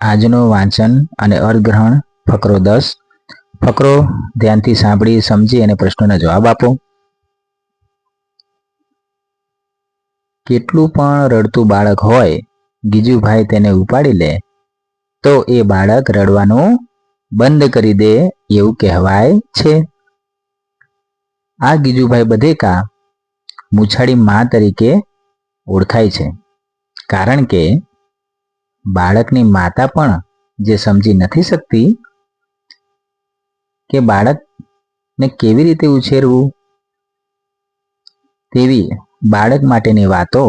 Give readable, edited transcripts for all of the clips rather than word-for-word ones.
આજનો વાંચન અને અર્થગ્રહણ ફકરો 10. ફકરો ધ્યાનથી સાંભળી સમજી અને પ્રશ્નોના જવાબ આપો. કેટલું પણ રડતું બાળક હોય, ગીજુભાઈ તેને ઉપાડી લે તો એ બાળક રડવાનું બંધ કરી દે એવું કહેવાય છે. આ ગીજુભાઈ બધેકા મૂછાળી માં તરીકે ઓળખાય છે, કારણ કે બાળકની માતા પણ જે સમજી નથી શકતી કે બાળકને કેવી રીતે ઉછેરવું, તેવી બાળક માટેની વાતો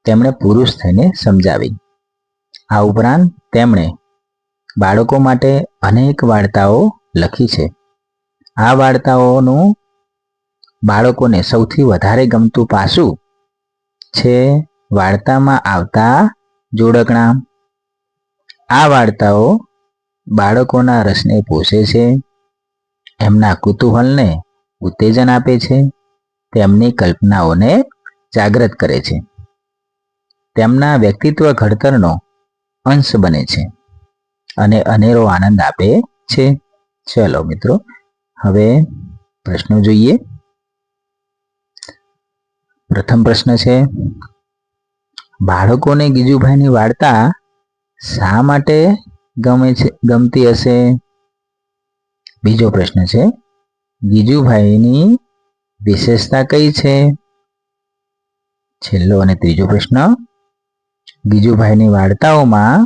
તેમણે પુરુષ થઈને સમજાવી. આ ઉપરાંત તેમણે બાળકો માટે અનેક વાર્તાઓ લખી છે. આ વાર્તાઓનું બાળકોને સૌથી વધારે ગમતું પાસું છે વાર્તામાં આવતા જોડકણા. આ વાર્તાઓ બાળકોના રસને પોષે છે, એમના કુતૂહલને ઉત્તેજન આપે છે, તેમની કલ્પનાઓને જાગૃત કરે છે, તેમના વ્યક્તિત્વ ઘડતરનો અંશ બને છે અને અનેરો આનંદ આપે છે. ચલો મિત્રો, હવે પ્રશ્નો જોઈએ. પ્રથમ પ્રશ્ન છે, બાળકોને ગીજુભાઈની વાર્તા શા માટે ગમતી હશે? બીજો પ્રશ્ન છે, ગીજુભાઈની વિશેષતા કઈ છે? છેલ્લો અને ત્રીજો પ્રશ્ન, ગીજુભાઈની વાર્તાઓમાં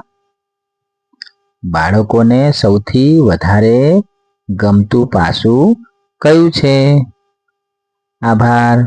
બાળકોને સૌથી વધારે ગમતું પાસું કયું છે? આભાર.